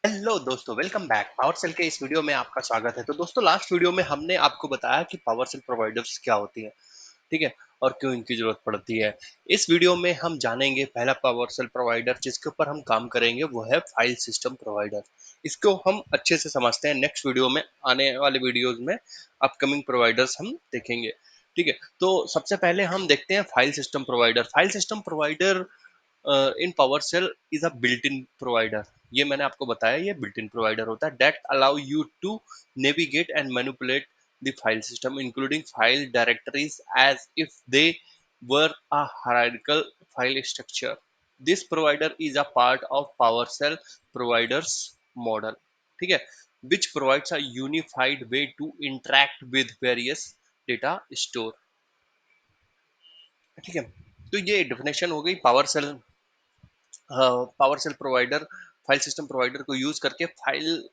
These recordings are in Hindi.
हेलो दोस्तों, वेलकम बैक। पावर सेल के इस वीडियो में आपका स्वागत है। तो दोस्तों, लास्ट वीडियो में हमने आपको बताया कि पावर सेल प्रोवाइडर्स क्या होती है, ठीक है, और क्यों इनकी जरूरत पड़ती है। इस वीडियो में हम जानेंगे पहला पावर सेल प्रोवाइडर जिसके ऊपर हम काम करेंगे वो है फाइल सिस्टम प्रोवाइडर। इसको हम अच्छे से समझते हैं। नेक्स्ट वीडियो में, आने वाले वीडियोज में अपकमिंग प्रोवाइडर्स हम देखेंगे, ठीक है। तो सबसे पहले हम देखते हैं file system provider. File system provider in PowerShell is a built in provider. ये मैंने आपको बताया, ये बिल्ट इन प्रोवाइडर होता है that allow you to navigate and manipulate the file system including file directories as if they were a hierarchical file structure. This provider is a part of PowerShell providers model, ठीक है, which provides a unified way to interact with various data store, ठीक है। तो ये डेफिनेशन हो गई PowerShell. PowerShell provider file system provider को यूज करके फाइल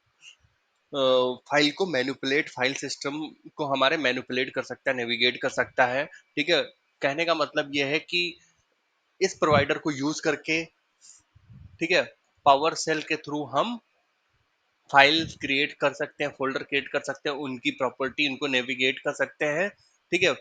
को मैनिपुलेट, फाइल सिस्टम को हमारे मैनिपुलेट कर सकता है, नेविगेट कर सकता है, ठीक है। कहने का मतलब यह है कि इस प्रोवाइडर को यूज करके, ठीक है, पावर सेल के थ्रू हम फाइल क्रिएट कर सकते हैं, फोल्डर क्रिएट कर सकते हैं, उनकी प्रॉपर्टी, उनको नेविगेट कर सकते हैं, ठीक है।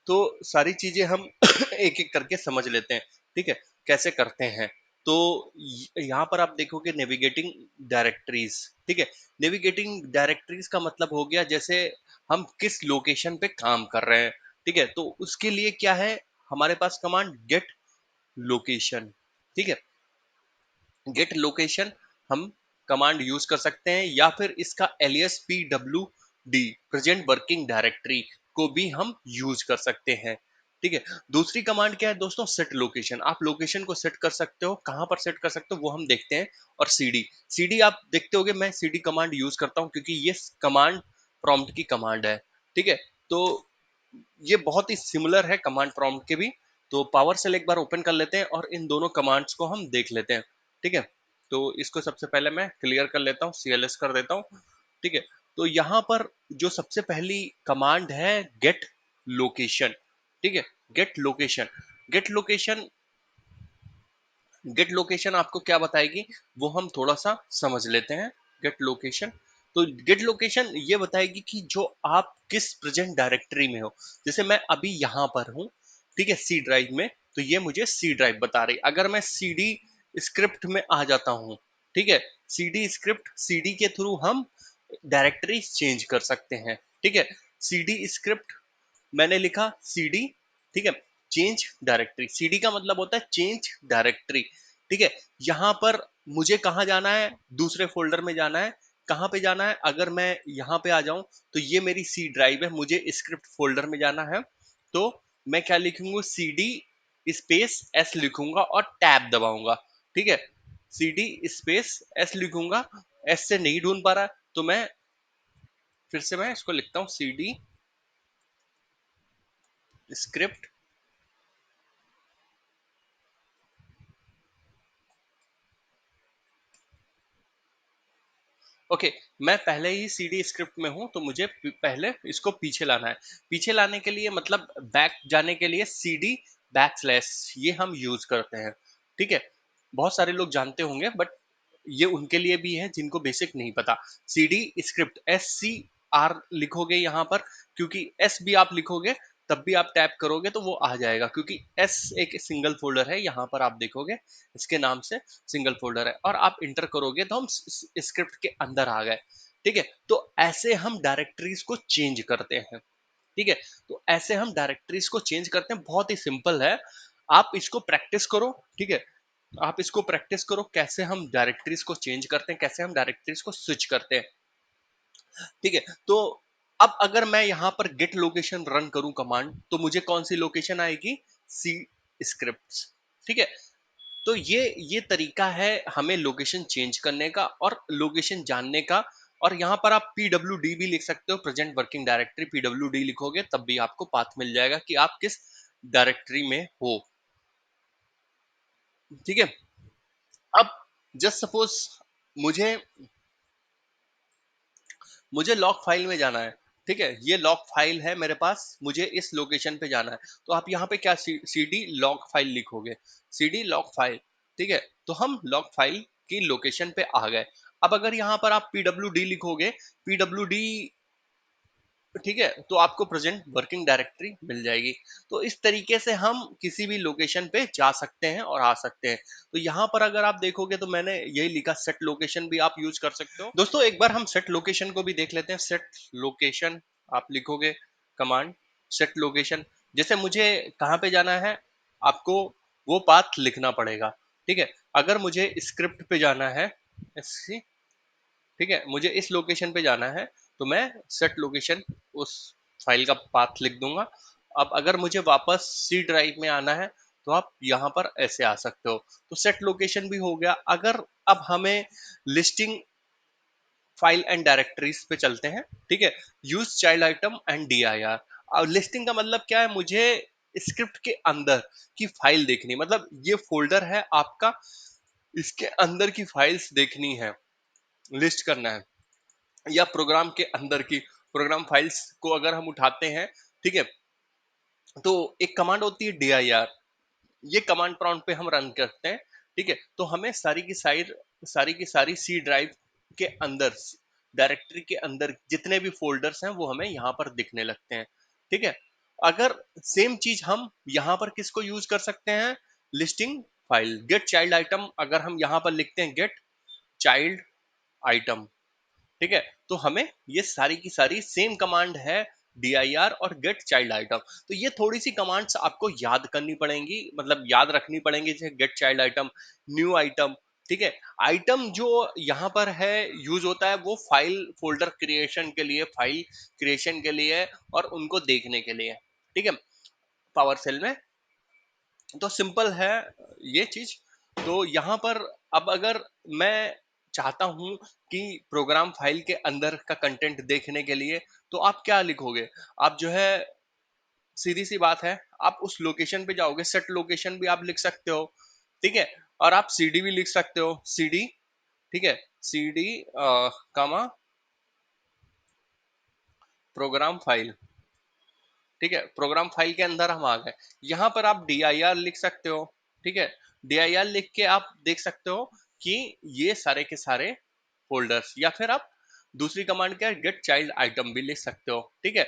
तो सारी चीजें हम एक एक करके समझ लेते हैं, ठीक है, कैसे करते हैं। तो यहाँ पर आप देखोगे नेविगेटिंग डायरेक्टरीज, ठीक है। नेविगेटिंग डायरेक्टरीज का मतलब हो गया जैसे हम किस लोकेशन पे काम कर रहे हैं, ठीक है। तो उसके लिए क्या है, हमारे पास कमांड गेट लोकेशन, ठीक है। गेट लोकेशन हम कमांड यूज कर सकते हैं, या फिर इसका alias PWD present working directory को भी हम यूज कर सकते हैं, ठीक है। दूसरी कमांड क्या है दोस्तों, सेट लोकेशन। आप लोकेशन को सेट कर सकते हो, कहां पर सेट कर सकते हो वो हम देखते हैं। और सीडी, सीडी आप देखते होगे, मैं सीडी कमांड यूज करता हूं क्योंकि ये कमांड प्रॉम्प्ट की कमांड है, ठीक है। तो ये बहुत ही सिमिलर है कमांड प्रॉम्प्ट के भी। तो पावर सेल एक बार ओपन कर लेते हैं और इन दोनों कमांड्स को हम देख लेते हैं, ठीक है। तो इसको सबसे पहले मैं क्लियर कर लेता हूँ, CLS कर देता हूँ, ठीक है। तो यहाँ पर जो सबसे पहली कमांड है गेट लोकेशन, ठीक है। Get location, get location, get location आपको क्या बताएगी वो हम थोड़ा सा समझ लेते हैं। गेट लोकेशन, तो गेट लोकेशन ये बताएगी कि जो आप किस प्रेजेंट डायरेक्टरी में हो। जैसे मैं अभी यहाँ पर हूँ, ठीक है, सी ड्राइव में, तो ये मुझे सी ड्राइव बता रही। अगर मैं CD स्क्रिप्ट में आ जाता हूँ, ठीक है, CD स्क्रिप्ट, CD के थ्रू हम डायरेक्टरी चेंज कर सकते हैं, ठीक है। CD स्क्रिप्ट मैंने लिखा CD, ठीक है, चेंज डायरेक्टरी। CD का मतलब होता है चेंज डायरेक्टरी, ठीक है। यहाँ पर मुझे कहाँ जाना है, दूसरे फोल्डर में जाना है। कहाँ पे जाना है, अगर मैं यहाँ पे आ जाऊं तो ये मेरी सी ड्राइव है, मुझे स्क्रिप्ट फोल्डर में जाना है। तो मैं क्या लिखूंगा, CD स्पेस S लिखूंगा और टैब दबाऊंगा, ठीक है। CD स्पेस S लिखूंगा, S से नहीं ढूंढ पा रहा तो मैं फिर से मैं इसको लिखता हूँ CD स्क्रिप्ट, ओके। मैं पहले ही CD स्क्रिप्ट में हूं तो मुझे पहले इसको पीछे लाना है। पीछे लाने के लिए मतलब बैक जाने के लिए CD बैकस्लैश ये हम यूज करते हैं, ठीक है। बहुत सारे लोग जानते होंगे बट ये उनके लिए भी है जिनको बेसिक नहीं पता। CD स्क्रिप्ट SCR लिखोगे यहाँ पर, क्योंकि S भी आप लिखोगे तब भी आप टैप करोगे तो वो आ जाएगा, क्योंकि S एक सिंगल फोल्डर है। यहाँ पर आप देखोगे इसके नाम से सिंगल फोल्डर है, और आप इंटर करोगे तो हम स्क्रिप्ट के अंदर आ गए, ठीक है। तो ऐसे हम डायरेक्टरीज को चेंज करते हैं, ठीक है। तो ऐसे हम डायरेक्टरीज को चेंज करते हैं, बहुत ही सिंपल है। आप इसको प्रैक्टिस करो, ठीक है। आप इसको प्रैक्टिस करो कैसे हम डायरेक्टरीज को चेंज करते हैं, कैसे हम डायरेक्टरीज को स्विच करते हैं, ठीक है। तो अब अगर मैं यहाँ पर गेट लोकेशन रन करूं कमांड, तो मुझे कौन सी लोकेशन आएगी, सी स्क्रिप्ट, ठीक है। तो ये तरीका है हमें लोकेशन चेंज करने का और लोकेशन जानने का। और यहाँ पर आप PWD भी लिख सकते हो, प्रेजेंट वर्किंग डायरेक्टरी। PWD लिखोगे तब भी आपको पाथ मिल जाएगा कि आप किस डायरेक्टरी में हो, ठीक है। अब जस्ट सपोज मुझे मुझे लॉक फाइल में जाना है, ठीक है। ये लॉक फाइल है मेरे पास, मुझे इस लोकेशन पे जाना है। तो आप यहाँ पे क्या CD लॉक फाइल लिखोगे, CD लॉक फाइल, ठीक है। तो हम लॉक फाइल की लोकेशन पे आ गए। अब अगर यहाँ पर आप pwd लिखोगे, pwd, ठीक है, तो आपको प्रेजेंट वर्किंग डायरेक्टरी मिल जाएगी। तो इस तरीके से हम किसी भी लोकेशन पे जा सकते हैं और आ सकते हैं। तो यहाँ पर अगर आप देखोगे तो मैंने यही लिखा, सेट लोकेशन भी आप यूज कर सकते हो। दोस्तों एक बार हम सेट लोकेशन को भी देख लेते हैं। सेट लोकेशन आप लिखोगे कमांड, सेट लोकेशन, जैसे मुझे कहाँ पे जाना है आपको वो पाथ लिखना पड़ेगा। ठीक है, अगर मुझे स्क्रिप्ट पे जाना है, ठीक है, मुझे इस लोकेशन पे जाना है, तो मैं सेट लोकेशन उस फाइल का पाथ लिख दूंगा। अब अगर मुझे वापस सी ड्राइव में आना है तो आप यहाँ पर ऐसे आ सकते हो। तो सेट लोकेशन भी हो गया। अगर अब हमें लिस्टिंग फाइल एंड डायरेक्टरीज पे चलते हैं, ठीक है, use child item and DIR। अब लिस्टिंग का मतलब क्या है, मुझे स्क्रिप्ट के अंदर की फाइल देखनी, मतलब ये फोल्डर है आपका, इसके अंदर की फाइल्स देखनी है, लिस्ट करना है, या प्रोग्राम के अंदर की प्रोग्राम फाइल्स को अगर हम उठाते हैं, ठीक है, तो एक कमांड होती है DIR, ये कमांड प्रॉम्प्ट पे हम रन करते हैं, ठीक है, तो हमें सारी की सारी सी ड्राइव के अंदर, डायरेक्टरी के अंदर जितने भी फोल्डर्स हैं वो हमें यहाँ पर दिखने लगते हैं। ठीक है, अगर सेम चीज हम यहाँ पर किसको यूज कर सकते हैं, listing file, get child item, अगर हम यहाँ पर लिखते हैं गेट चाइल्ड आइटम, ठीक है, तो हमें ये सारी की सारी सेम कमांड है, DIR और गेट चाइल्ड आइटम। तो ये थोड़ी सी कमांड्स आपको याद करनी पड़ेंगी, मतलब याद रखनी पड़ेंगी, जैसे get child item, new item, ठीक है। आइटम जो यहाँ पर है यूज होता है वो फाइल फोल्डर क्रिएशन के लिए, फाइल क्रिएशन के लिए और उनको देखने के लिए, ठीक है, पावर सेल में। तो सिंपल है ये चीज। तो यहाँ पर अब अगर मैं चाहता हूं कि प्रोग्राम फाइल के अंदर का कंटेंट देखने के लिए, तो आप क्या लिखोगे, आप जो है सीधी सी बात है, आप उस लोकेशन पे जाओगे, सेट लोकेशन भी आप लिख सकते हो, ठीक है, और आप CD भी लिख सकते हो, CD, ठीक है, CD कामा प्रोग्राम फाइल, ठीक है, प्रोग्राम फाइल के अंदर हम आ गए। यहाँ पर आप DIR लिख सकते हो, ठीक है, DIR लिख के आप देख सकते हो कि ये सारे के सारे फोल्डर्स, या फिर आप दूसरी कमांड क्या है, गेट चाइल्ड आइटम भी लिख सकते हो, ठीक है।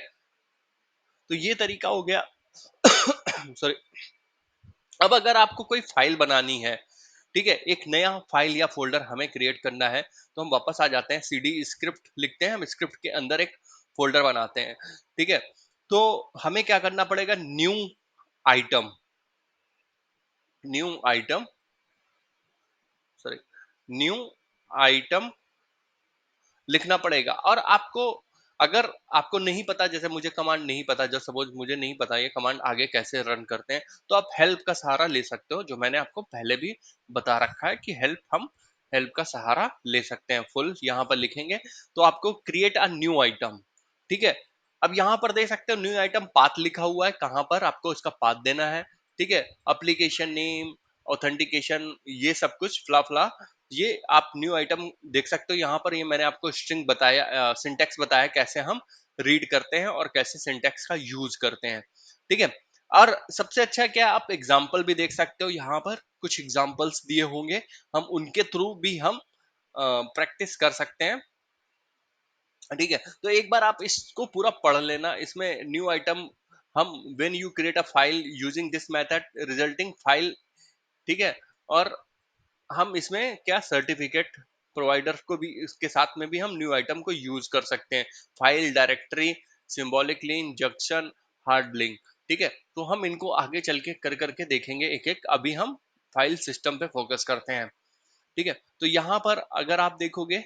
तो ये तरीका हो गया। सॉरी। अब अगर आपको कोई फाइल बनानी है, ठीक है, एक नया फाइल या फोल्डर हमें क्रिएट करना है, तो हम वापस आ जाते हैं, CD स्क्रिप्ट लिखते हैं, हम स्क्रिप्ट के अंदर एक फोल्डर बनाते हैं, ठीक है। तो हमें क्या करना पड़ेगा, item new item sorry new item लिखना पड़ेगा। और आपको, अगर आपको नहीं पता, जैसे मुझे कमांड नहीं पता, जब सपोज मुझे नहीं पता ये कमांड आगे कैसे रन करते हैं, तो आप हेल्प का सहारा ले सकते हो, जो मैंने आपको पहले भी बता रखा है कि हम हेल्प का सहारा ले सकते हैं। फुल यहाँ पर लिखेंगे तो आपको क्रिएट अ न्यू आइटम, ठीक है। अब यहाँ पर देख सकते हो न्यू आइटम पाथ लिखा हुआ है, कहाँ पर आपको इसका पाथ देना है, ठीक है, एप्लीकेशन नेम, ऑथेंटिकेशन, ये सब कुछ फ्ला फ्ला, ये आप न्यू आइटम देख सकते हो। यहाँ पर ये मैंने आपको स्ट्रिंग बताया, सिंटेक्स बताया कैसे हम रीड करते हैं और कैसे सिंटेक्स का यूज करते हैं, ठीक है। और सबसे अच्छा क्या, आप एग्जाम्पल भी देख सकते हो, यहाँ पर कुछ एग्जाम्पल्स दिए होंगे, हम उनके थ्रू भी हम प्रैक्टिस कर सकते हैं, ठीक है। तो एक बार आप इसको पूरा पढ़ लेना, इसमें न्यू आइटम, हम when you create a file using this method resulting file, ठीक है, और हम इसमें क्या सर्टिफिकेट प्रोवाइडर को भी, इसके साथ में भी हम न्यू आइटम को यूज कर सकते हैं, file directory, symbolic link, junction, hard link, ठीक है। तो हम इनको आगे चल के कर करके देखेंगे एक एक, अभी हम फाइल सिस्टम पे फोकस करते हैं, ठीक है। तो यहाँ पर अगर आप देखोगे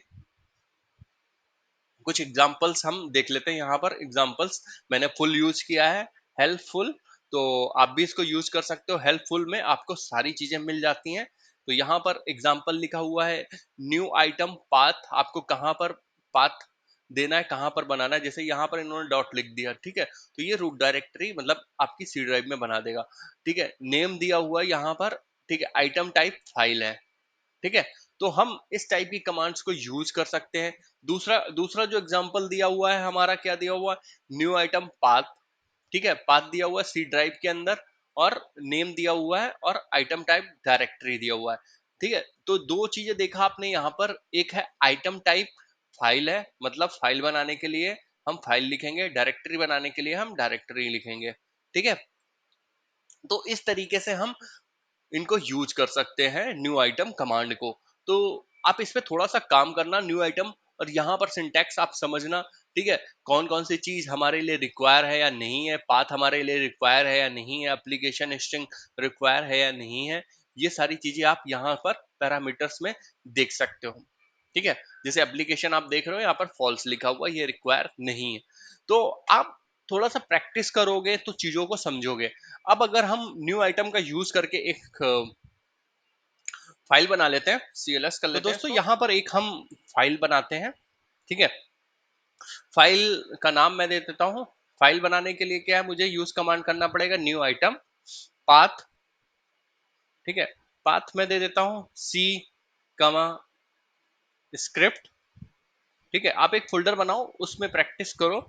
कुछ एग्जाम्पल्स हम देख लेते हैं। यहाँ पर एग्जाम्पल्स मैंने फुल यूज किया है, हेल्पफुल, तो आप भी इसको यूज कर सकते हो। हेल्पफुल में आपको सारी चीजें मिल जाती हैं। तो यहाँ पर एग्जाम्पल लिखा हुआ है, न्यू आइटम पाथ, आपको कहाँ पर पाथ देना है, कहाँ पर बनाना है, जैसे यहाँ पर इन्होंने डॉट लिख दिया, ठीक है, तो ये रूट डायरेक्टरी मतलब आपकी सी ड्राइव में बना देगा, ठीक है। नेम दिया हुआ है यहाँ पर, ठीक है, आइटम टाइप फाइल है, ठीक है। तो हम इस टाइप की कमांड्स को यूज कर सकते हैं। दूसरा दूसरा जो एग्जांपल दिया हुआ है हमारा, क्या दिया हुआ है, न्यू आइटम पाथ, ठीक है, पाथ दिया हुआ है सी ड्राइव के अंदर, और नेम दिया हुआ है और आइटम टाइप डायरेक्टरी दिया हुआ है। ठीक है, तो दो चीजें देखा आपने यहाँ पर, एक है आइटम टाइप, फाइल है, मतलब फाइल बनाने के लिए हम फाइल लिखेंगे, डायरेक्टरी बनाने के लिए हम डायरेक्टरी लिखेंगे। ठीक है, तो इस तरीके से हम इनको यूज कर सकते हैं न्यू आइटम कमांड को। तो आप इस पे थोड़ा सा काम करना, न्यू आइटम, और यहाँ पर सिंटैक्स आप समझना। ठीक है, कौन कौन सी चीज हमारे लिए रिक्वायर है या नहीं है, पाथ हमारे लिए रिक्वायर है या नहीं है, एप्लीकेशन स्ट्रिंग रिक्वायर है या नहीं है, ये सारी चीजें आप यहाँ पर पैरामीटर्स में देख सकते हो। ठीक है, जैसे एप्लीकेशन आप देख रहे हो यहाँ पर फॉल्स लिखा हुआ, ये रिक्वायर नहीं है। तो आप थोड़ा सा प्रैक्टिस करोगे तो चीजों को समझोगे। अब अगर हम न्यू आइटम का यूज करके एक फाइल बना लेते हैं, CLS कर लेते हैं, दोस्तों यहाँ पर एक हम फाइल बनाते हैं। ठीक है, फाइल का नाम मैं दे देता हूँ। फाइल बनाने के लिए क्या है, मुझे यूज कमांड करना पड़ेगा न्यू आइटम पाथ। ठीक है, पाथ में दे देता हूँ सी कमा स्क्रिप्ट। ठीक है, आप एक फोल्डर बनाओ, उसमें प्रैक्टिस करो।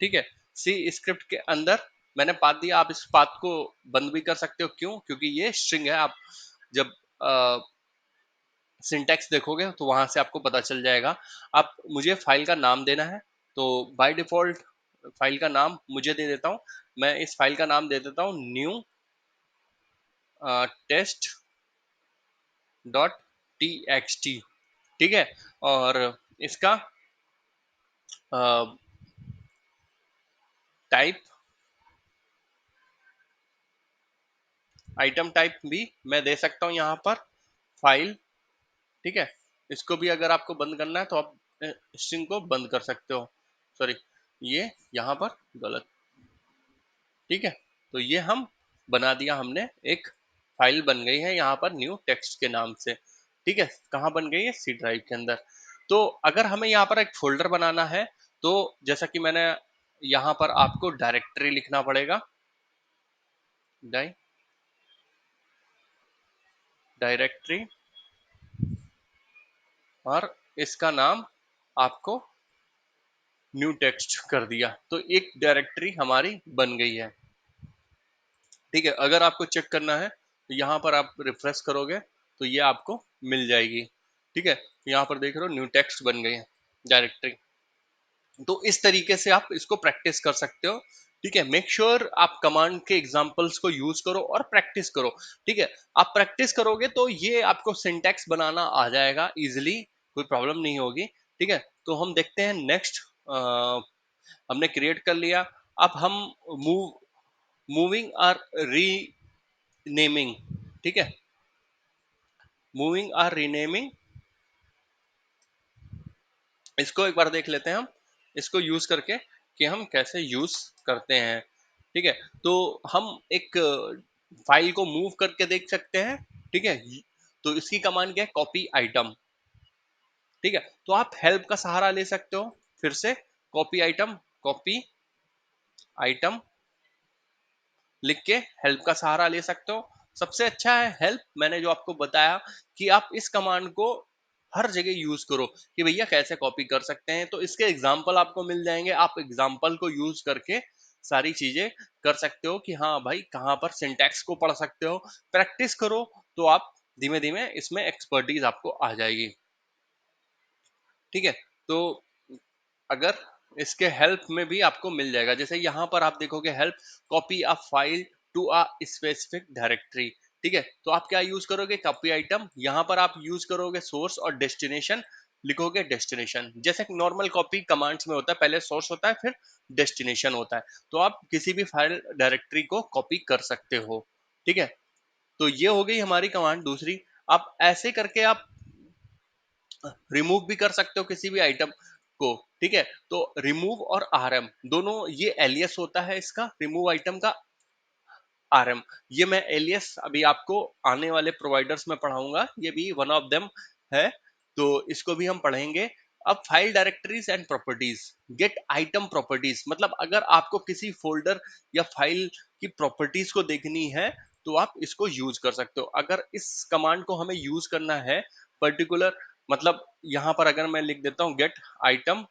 ठीक है, सी स्क्रिप्ट के अंदर मैंने पाथ दिया, आप इस पाथ को बंद भी कर सकते हो, क्यों, क्योंकि ये स्ट्रिंग है। आप जब सिंटैक्स देखोगे तो वहां से आपको पता चल जाएगा। आप मुझे फाइल का नाम देना है, तो बाय डिफॉल्ट फाइल का नाम मुझे दे देता हूं। मैं इस फाइल का नाम दे देता हूं न्यू टेस्ट डॉट टी। ठीक है, और इसका टाइप, आइटम टाइप भी मैं दे सकता हूं यहाँ पर फाइल। ठीक है, इसको भी अगर आपको बंद करना है तो आप स्ट्रिंग को बंद कर सकते हो। सॉरी, ये यहाँ पर गलत। ठीक है, तो ये हम बना दिया हमने, एक फाइल बन गई है यहाँ पर न्यू टेक्स्ट के नाम से। ठीक है, कहाँ बन गई है, सी ड्राइव के अंदर। तो अगर हमें यहाँ पर एक फोल्डर बनाना है, तो जैसा कि मैंने यहाँ पर आपको डायरेक्टरी लिखना पड़ेगा, डायरेक्टरी, और इसका नाम आपको न्यू टेक्स्ट कर दिया, तो एक डायरेक्टरी हमारी बन गई है। ठीक है, अगर आपको चेक करना है तो यहाँ पर आप रिफ्रेश करोगे तो ये आपको मिल जाएगी। ठीक है, यहाँ पर देख रहे हो न्यू टेक्स्ट बन गई है डायरेक्टरी। तो इस तरीके से आप इसको प्रैक्टिस कर सकते हो। ठीक है, मेक श्योर आप कमांड के एग्जांपल्स को यूज करो और प्रैक्टिस करो। ठीक है, आप प्रैक्टिस करोगे तो ये आपको सिंटैक्स बनाना आ जाएगा इजिली, कोई प्रॉब्लम नहीं होगी। ठीक है, तो हम देखते हैं नेक्स्ट। हमने क्रिएट कर लिया, अब हम मूव मूविंग और रीनेमिंग। ठीक है, मूविंग और रीनेमिंग, इसको एक बार देख लेते हैं हम, इसको यूज करके कि हम कैसे यूज करते हैं। ठीक है, तो हम एक फाइल को मूव करके देख सकते हैं। ठीक है, तो इसकी कमांड क्या है, कॉपी आइटम। ठीक है, तो आप हेल्प का सहारा ले सकते हो, फिर से कॉपी आइटम, कॉपी आइटम लिख के हेल्प का सहारा ले सकते हो। सबसे अच्छा है हेल्प, मैंने जो आपको बताया कि आप इस कमांड को हर जगह यूज करो कि भैया कैसे कॉपी कर सकते हैं, तो इसके एग्जाम्पल आपको मिल जाएंगे, आप एग्जाम्पल को यूज करके सारी चीजें कर सकते हो कि हाँ भाई कहाँ पर सिंटैक्स को पढ़ सकते हो। प्रैक्टिस करो तो आप धीमे धीमे इसमें एक्सपर्टीज आपको आ जाएगी। ठीक है, तो अगर इसके हेल्प में भी आपको मिल जाएगा, जैसे यहाँ पर आप देखोगे help, copy a file to a specific directory. ठीक है, तो आप क्या यूज करोगे, कॉपी आइटम, यहाँ पर आप यूज करोगे सोर्स और डेस्टिनेशन, लिखोगे डेस्टिनेशन, जैसे नॉर्मल कॉपी कमांड्स में होता है, पहले सोर्स होता है फिर डेस्टिनेशन होता है। तो आप किसी भी फाइल डायरेक्टरी को कॉपी कर सकते हो। ठीक है, तो ये हो गई हमारी कमांड दूसरी। आप ऐसे करके आप रिमूव भी कर सकते हो किसी भी आइटम को। ठीक है, तो रिमूव और आरएम दोनों, ये एलियस होता है इसका, रिमूव आइटम का आरएम। ये मैं एलियस अभी आपको आने वाले प्रोवाइडर्स में पढ़ाऊंगा, ये भी वन ऑफ देम है, तो इसको भी हम पढ़ेंगे। अब file directories and properties, gate item properties, मतलब अगर आपको किसी फोल्डर या फाइल की प्रॉपर्टीज को देखनी है तो आप इसको यूज कर सकते हो। अगर इस कमांड को हमें यूज करना है पर्टिकुलर, मतलब यहाँ पर अगर मैं लिख देता हूँ गेट आइटम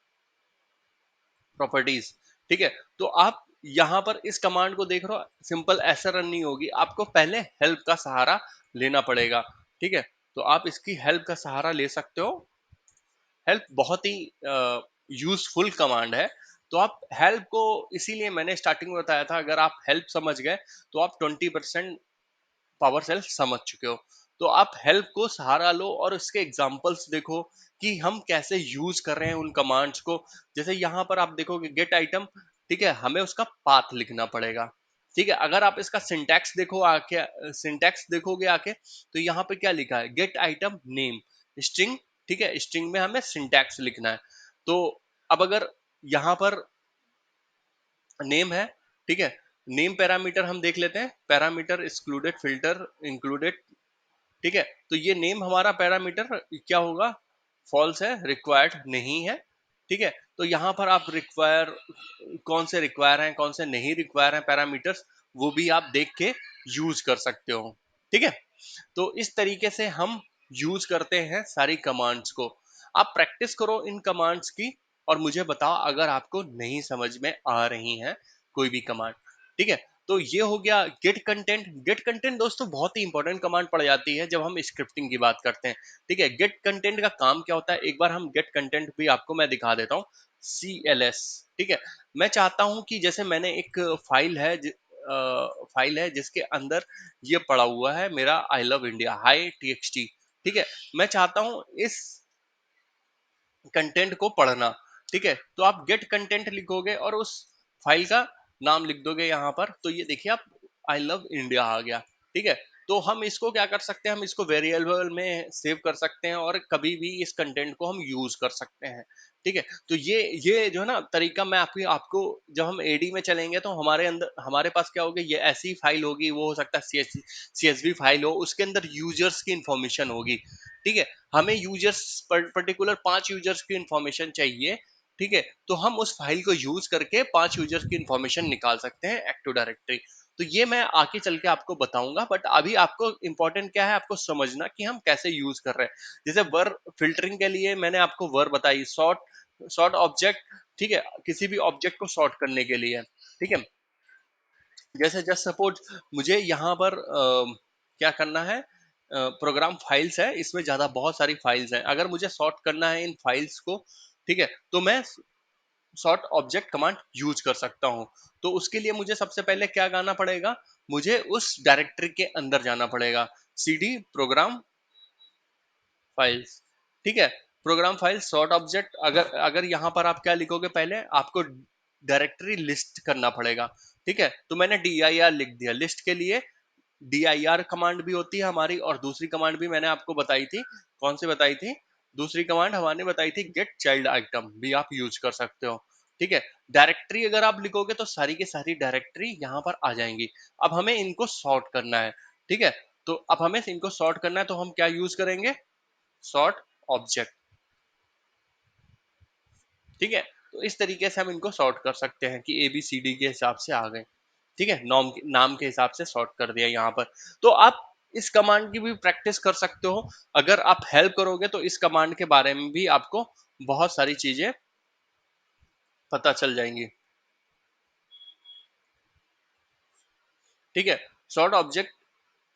प्रॉपर्टीज। ठीक है, तो आप यहाँ पर इस कमांड को देख रहे हो, सिंपल ऐसे रन नहीं होगी, आपको पहले हेल्प का सहारा लेना पड़ेगा। ठीक है, तो आप इसकी हेल्प का सहारा ले सकते हो। हेल्प बहुत ही यूजफुल कमांड है। तो आप हेल्प को, इसीलिए मैंने स्टार्टिंग में बताया था, अगर आप हेल्प समझ गए तो आप 20% पावर सेल समझ चुके हो। तो आप हेल्प को सहारा लो और उसके एग्जांपल्स देखो कि हम कैसे यूज कर रहे हैं उन कमांड्स को। जैसे यहाँ पर आप देखोगे गेट आइटम, ठीक है, हमें उसका पाथ लिखना पड़ेगा। ठीक है, अगर आप इसका सिंटैक्स देखो आके, सिंटैक्स देखोगे आके, तो यहाँ पे क्या लिखा है, गेट आइटम नेम स्ट्रिंग। ठीक है, स्ट्रिंग में हमें सिंटैक्स लिखना है। तो अब अगर यहाँ पर नेम है, ठीक है, नेम पैरामीटर हम देख लेते हैं, पैरामीटर एक्सक्लूडेड फिल्टर इंक्लूडेड। ठीक है, तो ये नेम हमारा पैरामीटर क्या होगा, फॉल्स है, रिक्वायर्ड नहीं है। ठीक है, तो यहाँ पर आप रिक्वायर, कौन से रिक्वायर हैं कौन से नहीं रिक्वायर हैं पैरामीटर्स, वो भी आप देख के यूज कर सकते हो। ठीक है, तो इस तरीके से हम यूज करते हैं सारी कमांड्स को। आप प्रैक्टिस करो इन कमांड्स की और मुझे बताओ अगर आपको नहीं समझ में आ रही हैं कोई भी कमांड। ठीक है, तो ये हो गया गेट कंटेंट। गेट कंटेंट दोस्तों बहुत ही इंपॉर्टेंट कमांड पड़ जाती है जब हम स्क्रिप्टिंग की बात करते हैं। ठीक है, गेट कंटेंट का काम क्या होता है, एक बार हम गेट कंटेंट भी आपको मैं दिखा देता हूँ। CLS, ठीक है, मैं चाहता हूं कि जैसे मैंने एक फाइल है जिसके अंदर ये पड़ा हुआ है मेरा I love India high TXT। ठीक है, मैं चाहता हूं इस कंटेंट को पढ़ना। ठीक है, तो आप गेट कंटेंट लिखोगे और उस फाइल का नाम लिख दोगे यहाँ पर, तो ये देखिए आप आई लव इंडिया आ गया। ठीक है, तो हम इसको क्या कर सकते हैं, हम इसको वेरिएबल में सेव कर सकते हैं और कभी भी इस कंटेंट को हम यूज कर सकते हैं। ठीक है, तो ये जो है ना तरीका, मैं आपकी आपको, जब हम एडी में चलेंगे तो हमारे अंदर हमारे पास क्या होगी, ये ऐसी फाइल होगी, वो हो सकता है CSV फाइल हो, उसके अंदर यूजर्स की इंफॉर्मेशन होगी। ठीक है, हमें यूजर्स, पर्टिकुलर 5 यूजर्स की इंफॉर्मेशन चाहिए। ठीक है, तो हम उस फाइल को यूज करके 5 यूजर्स की इंफॉर्मेशन निकाल सकते हैं एक्टिव डायरेक्टरी। तो ये मैं आगे चल के आपको बताऊंगा, बट अभी आपको इंपॉर्टेंट क्या है, आपको समझना कि हम कैसे यूज कर रहे हैं। जैसे वर फिल्टरिंग के लिए मैंने आपको वर बताई, सॉर्ट ऑब्जेक्ट। ठीक है, किसी भी ऑब्जेक्ट को सॉर्ट करने के लिए। ठीक है, जैसे जस्ट सपोज मुझे यहाँ पर क्या करना है, प्रोग्राम फाइल्स है, इसमें ज्यादा बहुत सारी फाइल्स हैं, अगर मुझे सॉर्ट करना है इन फाइल्स को, ठीक है, तो मैं सॉर्ट ऑब्जेक्ट कमांड यूज कर सकता हूं। तो उसके लिए मुझे सबसे पहले क्या करना पड़ेगा, मुझे उस डायरेक्टरी के अंदर जाना पड़ेगा, CD प्रोग्राम फाइल्स। ठीक है, प्रोग्राम फाइल सॉर्ट ऑब्जेक्ट, अगर अगर यहाँ पर आप क्या लिखोगे, पहले आपको डायरेक्टरी लिस्ट करना पड़ेगा। ठीक है, तो मैंने dir लिख दिया, लिस्ट के लिए dir कमांड भी होती है हमारी, और दूसरी कमांड भी मैंने आपको बताई थी, कौन सी बताई थी, दूसरी कमांड हमारे बताई थी गेट चाइल्ड आइटम, भी आप यूज कर सकते हो। ठीक है, डायरेक्टरी अगर आप लिखोगे तो सारी की सारी डायरेक्टरी यहाँ पर आ जाएंगी। अब हमें इनको सॉर्ट करना है। ठीक है, तो अब हमें इनको सॉर्ट करना है, तो हम क्या यूज करेंगे, सॉर्ट ऑब्जेक्ट। ठीक है, तो इस तरीके से हम इनको सॉर्ट कर सकते हैं कि ABCD के हिसाब से आ गए। ठीक है, नाम के हिसाब से सॉर्ट कर दिया यहाँ पर। तो आप इस कमांड की भी प्रैक्टिस कर सकते हो, अगर आप हेल्प करोगे तो इस कमांड के बारे में भी आपको बहुत सारी चीजें पता चल जाएंगी। ठीक है, sort object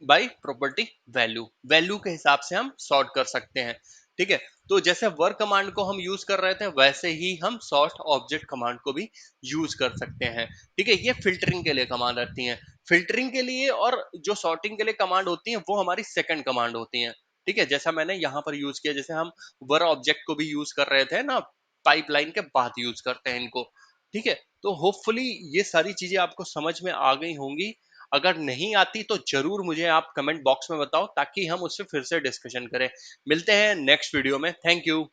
by property value, value के हिसाब से हम सॉर्ट कर सकते हैं। ठीक है, तो जैसे वर्क कमांड को हम यूज कर रहे थे, वैसे ही हम सॉर्ट ऑब्जेक्ट कमांड को भी यूज कर सकते हैं। ठीक है, ये फिल्टरिंग के लिए कमांड आती है। फिल्टरिंग के लिए और जो सॉर्टिंग के लिए कमांड होती है, वो हमारी सेकंड कमांड होती है। ठीक है, जैसा मैंने यहाँ पर यूज किया, जैसे हम वर ऑब्जेक्ट को भी यूज कर रहे थे ना, पाइपलाइन के बाद यूज करते हैं इनको। ठीक है, तो होपफुली ये सारी चीजें आपको समझ में आ गई होंगी। अगर नहीं आती तो जरूर मुझे आप कमेंट बॉक्स में बताओ, ताकि हम उससे फिर से डिस्कशन करें। मिलते हैं नेक्स्ट वीडियो में, थैंक यू।